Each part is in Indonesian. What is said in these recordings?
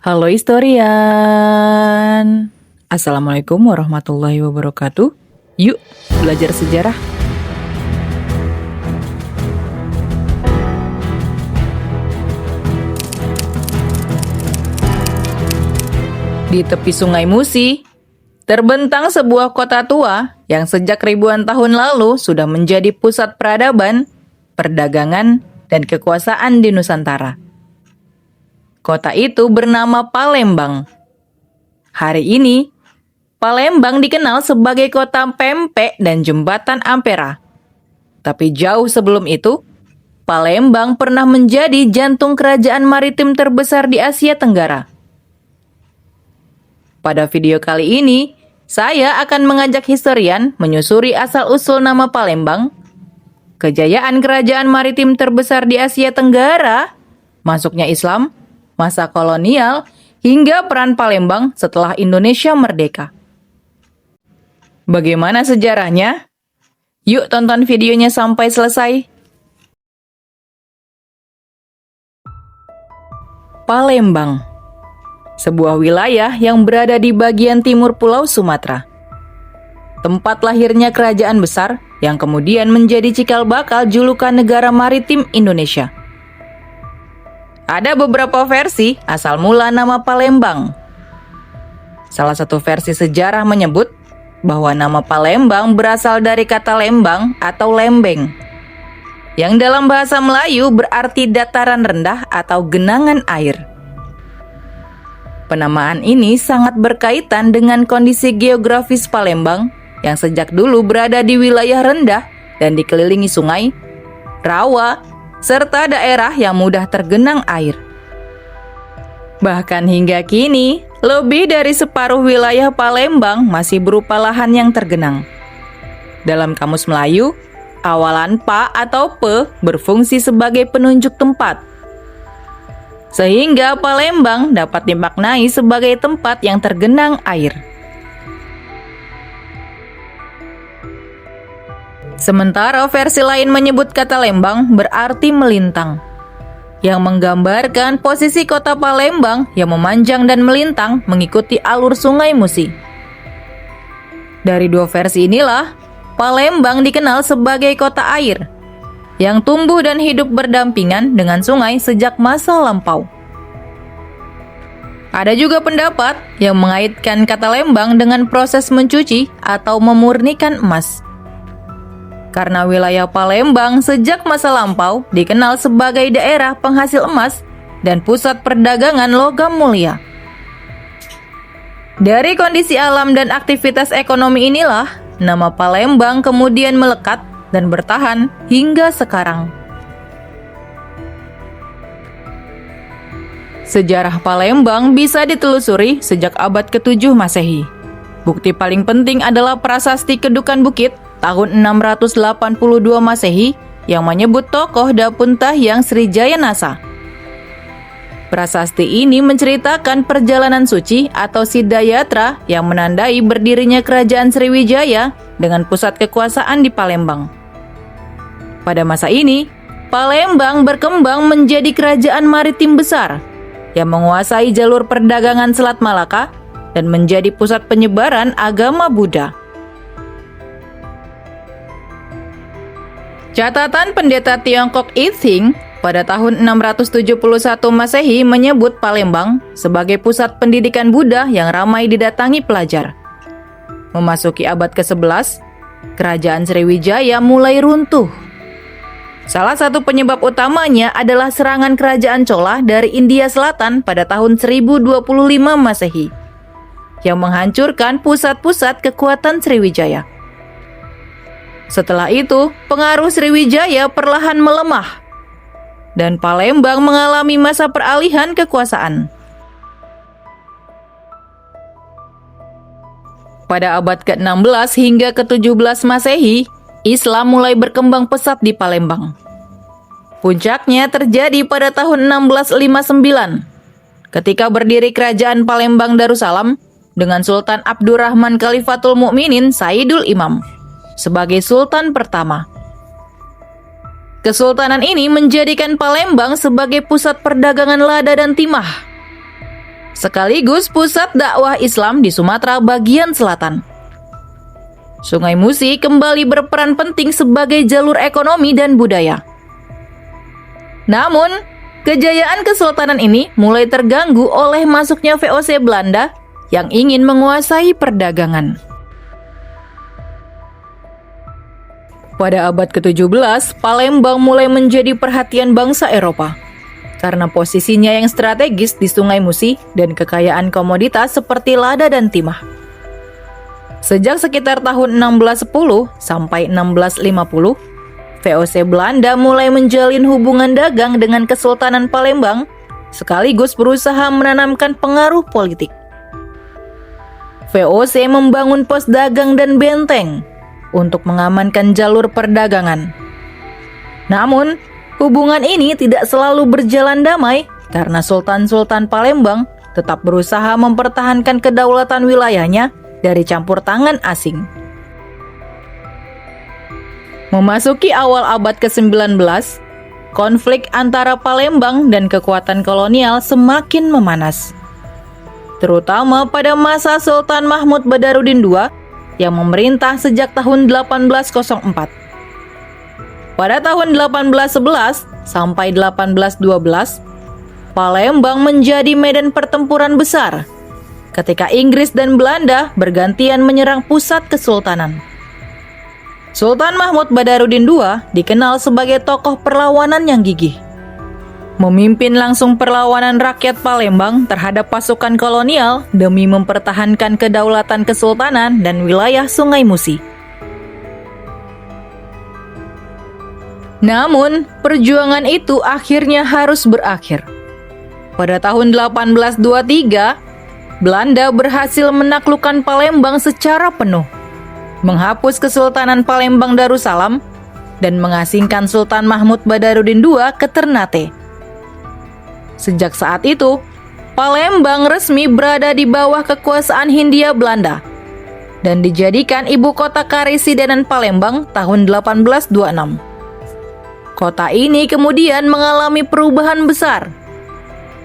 Halo historian. Assalamualaikum warahmatullahi wabarakatuh. Yuk belajar sejarah. Di tepi Sungai Musi, terbentang sebuah kota tua yang sejak ribuan tahun lalu sudah menjadi pusat peradaban, perdagangan, dan kekuasaan di Nusantara. Kota itu bernama Palembang. Hari ini, Palembang dikenal sebagai kota pempek dan jembatan Ampera. Tapi jauh sebelum itu, Palembang pernah menjadi jantung kerajaan maritim terbesar di Asia Tenggara. Pada video kali ini, saya akan mengajak historian menyusuri asal-usul nama Palembang, kejayaan kerajaan maritim terbesar di Asia Tenggara, masuknya Islam, masa kolonial, hingga peran Palembang setelah Indonesia merdeka. Bagaimana sejarahnya? Yuk tonton videonya sampai selesai. Palembang, sebuah wilayah yang berada di bagian timur Pulau Sumatera. Tempat lahirnya kerajaan besar yang kemudian menjadi cikal bakal julukan negara maritim Indonesia. Ada beberapa versi asal mula nama Palembang. Salah satu versi sejarah menyebut bahwa nama Palembang berasal dari kata lembang atau lembeng, yang dalam bahasa Melayu berarti dataran rendah atau genangan air. Penamaan ini sangat berkaitan dengan kondisi geografis Palembang yang sejak dulu berada di wilayah rendah dan dikelilingi sungai, rawa, serta daerah yang mudah tergenang air. Bahkan hingga kini, lebih dari separuh wilayah Palembang masih berupa lahan yang tergenang. Dalam Kamus Melayu, awalan pa atau pe berfungsi sebagai penunjuk tempat. Sehingga Palembang dapat dimaknai sebagai tempat yang tergenang air. Sementara versi lain menyebut kata lembang berarti melintang, yang menggambarkan posisi kota Palembang yang memanjang dan melintang mengikuti alur Sungai Musi. Dari dua versi inilah, Palembang dikenal sebagai kota air, yang tumbuh dan hidup berdampingan dengan sungai sejak masa lampau. Ada juga pendapat yang mengaitkan kata lembang dengan proses mencuci atau memurnikan emas. Karena wilayah Palembang sejak masa lampau dikenal sebagai daerah penghasil emas dan pusat perdagangan logam mulia. Dari kondisi alam dan aktivitas ekonomi inilah, nama Palembang kemudian melekat dan bertahan hingga sekarang. Sejarah Palembang bisa ditelusuri sejak abad ke-7 Masehi. Bukti paling penting adalah prasasti Kedukan Bukit tahun 682 Masehi yang menyebut tokoh Dapuntahyang Srijaya Nasa. Prasasti ini menceritakan perjalanan suci atau Sidayatra yang menandai berdirinya kerajaan Sriwijaya dengan pusat kekuasaan di Palembang. Pada masa ini, Palembang berkembang menjadi kerajaan maritim besar yang menguasai jalur perdagangan Selat Malaka dan menjadi pusat penyebaran agama Buddha. Catatan pendeta Tiongkok I Ching pada tahun 671 Masehi menyebut Palembang sebagai pusat pendidikan Buddha yang ramai didatangi pelajar. Memasuki abad ke-11, kerajaan Sriwijaya mulai runtuh. Salah satu penyebab utamanya adalah serangan kerajaan Chola dari India Selatan pada tahun 1025 Masehi, yang menghancurkan pusat-pusat kekuatan Sriwijaya. Setelah itu, pengaruh Sriwijaya perlahan melemah, dan Palembang mengalami masa peralihan kekuasaan. Pada abad ke-16 hingga ke-17 Masehi, Islam mulai berkembang pesat di Palembang. Puncaknya terjadi pada tahun 1659, ketika berdiri kerajaan Palembang Darussalam dengan Sultan Abdurrahman Khalifatul Mukminin Saidul Imam sebagai sultan pertama. Kesultanan ini menjadikan Palembang sebagai pusat perdagangan lada dan timah. sekaligus pusat dakwah Islam di Sumatera bagian selatan. Sungai Musi kembali berperan penting sebagai jalur ekonomi dan budaya. Namun, kejayaan kesultanan ini mulai terganggu oleh masuknya VOC Belanda yang ingin menguasai perdagangan. Pada abad ke-17, Palembang mulai menjadi perhatian bangsa Eropa karena posisinya yang strategis di Sungai Musi dan kekayaan komoditas seperti lada dan timah. Sejak sekitar tahun 1610 sampai 1650, VOC Belanda mulai menjalin hubungan dagang dengan Kesultanan Palembang sekaligus berusaha menanamkan pengaruh politik. VOC membangun pos dagang dan benteng untuk mengamankan jalur perdagangan. Namun, hubungan ini tidak selalu berjalan damai karena Sultan-Sultan Palembang tetap berusaha mempertahankan kedaulatan wilayahnya dari campur tangan asing. Memasuki awal abad ke-19, konflik antara Palembang dan kekuatan kolonial semakin memanas, terutama pada masa Sultan Mahmud Badarudin II yang memerintah sejak tahun 1804. Pada tahun 1811 sampai 1812, Palembang menjadi medan pertempuran besar ketika Inggris dan Belanda bergantian menyerang pusat kesultanan. Sultan Mahmud Badarudin II dikenal sebagai tokoh perlawanan yang gigih. Memimpin langsung perlawanan rakyat Palembang terhadap pasukan kolonial demi mempertahankan kedaulatan kesultanan dan wilayah Sungai Musi. Namun, perjuangan itu akhirnya harus berakhir. Pada tahun 1823, Belanda berhasil menaklukkan Palembang secara penuh, menghapus Kesultanan Palembang Darussalam, dan mengasingkan Sultan Mahmud Badarudin II ke Ternate. Sejak saat itu, Palembang resmi berada di bawah kekuasaan Hindia Belanda dan dijadikan ibu kota Karisidenan Palembang tahun 1826. Kota ini kemudian mengalami perubahan besar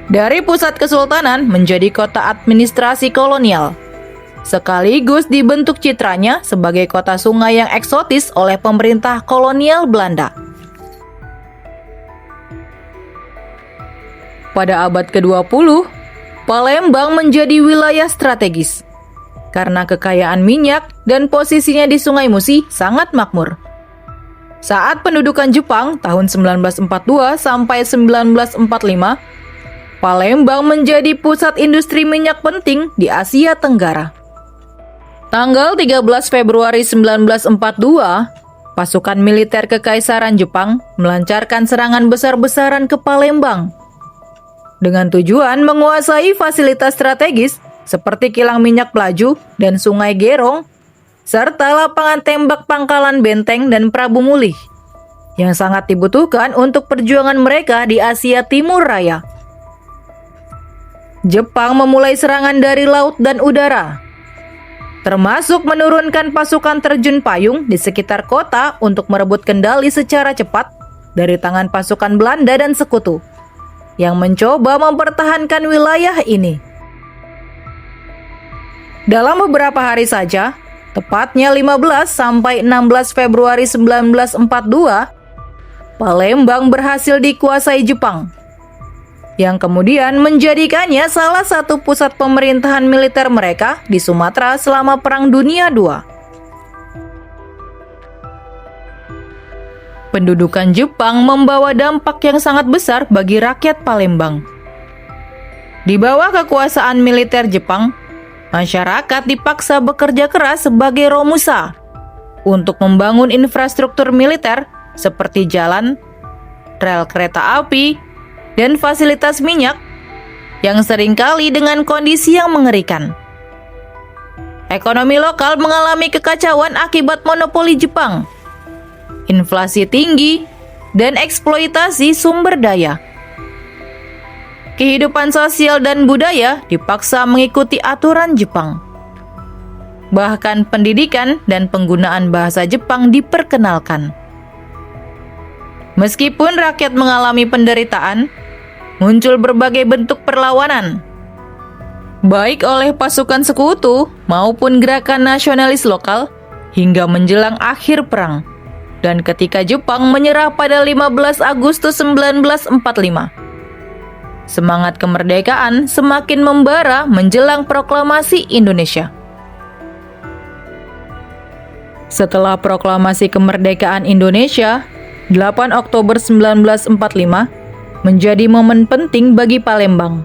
dari pusat kesultanan menjadi kota administrasi kolonial, sekaligus dibentuk citranya sebagai kota sungai yang eksotis oleh pemerintah kolonial Belanda. Pada abad ke-20, Palembang menjadi wilayah strategis karena kekayaan minyak dan posisinya di Sungai Musi sangat makmur. Saat pendudukan Jepang tahun 1942 sampai 1945, Palembang menjadi pusat industri minyak penting di Asia Tenggara. Tanggal 13 Februari 1942, pasukan militer Kekaisaran Jepang melancarkan serangan besar-besaran ke Palembang dengan tujuan menguasai fasilitas strategis seperti kilang minyak Pelaju dan Sungai Gerong, serta lapangan tembak Pangkalan Benteng dan Prabu Mulih yang sangat dibutuhkan untuk perjuangan mereka di Asia Timur Raya. Jepang memulai serangan dari laut dan udara, termasuk menurunkan pasukan terjun payung di sekitar kota untuk merebut kendali secara cepat dari tangan pasukan Belanda dan sekutu yang mencoba mempertahankan wilayah ini. Dalam beberapa hari saja, tepatnya 15 sampai 16 Februari 1942, Palembang berhasil dikuasai Jepang, yang kemudian menjadikannya salah satu pusat pemerintahan militer mereka di Sumatera selama Perang Dunia II. Pendudukan Jepang membawa dampak yang sangat besar bagi rakyat Palembang. Di bawah kekuasaan militer Jepang, masyarakat dipaksa bekerja keras sebagai romusa untuk membangun infrastruktur militer seperti jalan, rel kereta api, dan fasilitas minyak yang seringkali dengan kondisi yang mengerikan. Ekonomi lokal mengalami kekacauan akibat monopoli Jepang, inflasi tinggi, dan eksploitasi sumber daya. Kehidupan sosial dan budaya dipaksa mengikuti aturan Jepang. Bahkan pendidikan dan penggunaan bahasa Jepang diperkenalkan. Meskipun rakyat mengalami penderitaan, muncul berbagai bentuk perlawanan, baik oleh pasukan sekutu maupun gerakan nasionalis lokal hingga menjelang akhir perang. Dan ketika Jepang menyerah pada 15 Agustus 1945. Semangat kemerdekaan semakin membara menjelang proklamasi Indonesia. Setelah proklamasi kemerdekaan Indonesia, 8 Oktober 1945 menjadi momen penting bagi Palembang.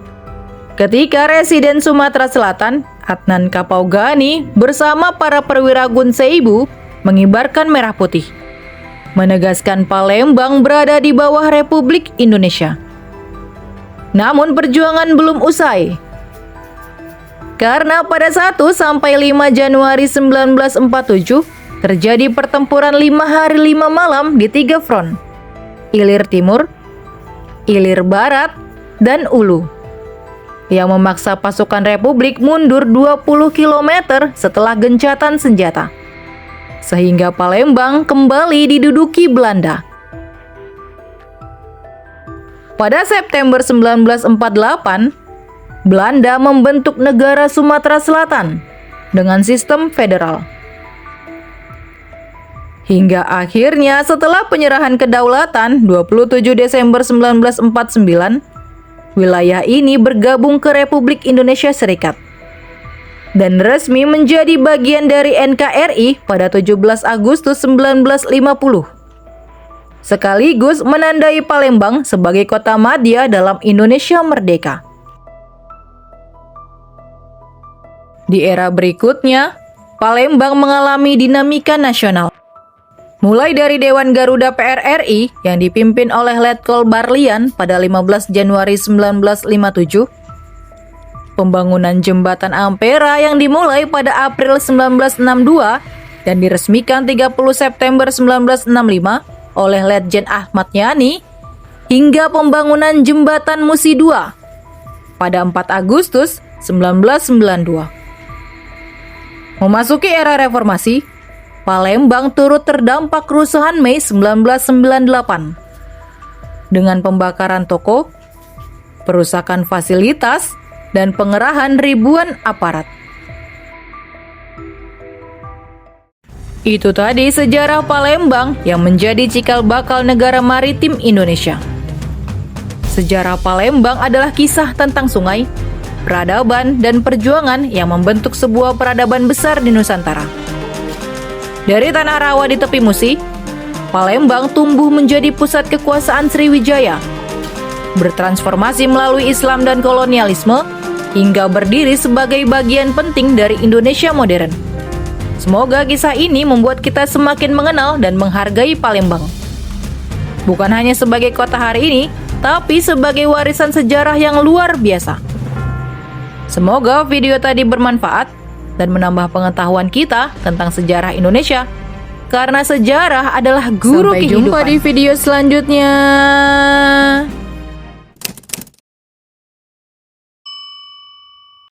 Ketika Residen Sumatera Selatan, Adnan Kapaugani bersama para perwira Gun Seibu mengibarkan merah putih, menegaskan Palembang berada di bawah Republik Indonesia. Namun perjuangan belum usai. Karena pada 1 sampai 5 Januari 1947 terjadi pertempuran 5 hari 5 malam di 3 front. Ilir Timur, Ilir Barat, dan Ulu, yang memaksa pasukan Republik mundur 20 km setelah gencatan senjata, sehingga Palembang kembali diduduki Belanda. Pada September 1948, Belanda membentuk negara Sumatera Selatan dengan sistem federal. Hingga akhirnya setelah penyerahan kedaulatan 27 Desember 1949, wilayah ini bergabung ke Republik Indonesia Serikat dan resmi menjadi bagian dari NKRI pada 17 Agustus 1950. Sekaligus menandai Palembang sebagai kota madya dalam Indonesia merdeka. Di era berikutnya, Palembang mengalami dinamika nasional. Mulai dari Dewan Garuda PRRI yang dipimpin oleh Letkol Barlian pada 15 Januari 1957, pembangunan jembatan Ampera yang dimulai pada April 1962 dan diresmikan 30 September 1965 oleh Letjen Ahmad Yani, hingga pembangunan jembatan Musi II pada 4 Agustus 1992. Memasuki era reformasi, Palembang turut terdampak kerusuhan Mei 1998 dengan pembakaran toko, perusakan fasilitas, dan pengerahan ribuan aparat. Itu tadi sejarah Palembang yang menjadi cikal bakal negara maritim Indonesia. Sejarah Palembang adalah kisah tentang sungai, peradaban, dan perjuangan yang membentuk sebuah peradaban besar di Nusantara. Dari tanah rawa di tepi Musi, Palembang tumbuh menjadi pusat kekuasaan Sriwijaya, bertransformasi melalui Islam dan kolonialisme, hingga berdiri sebagai bagian penting dari Indonesia modern. Semoga kisah ini membuat kita semakin mengenal dan menghargai Palembang. Bukan hanya sebagai kota hari ini, tapi sebagai warisan sejarah yang luar biasa. Semoga video tadi bermanfaat dan menambah pengetahuan kita tentang sejarah Indonesia, karena sejarah adalah guru kehidupan. Sampai jumpa di video selanjutnya.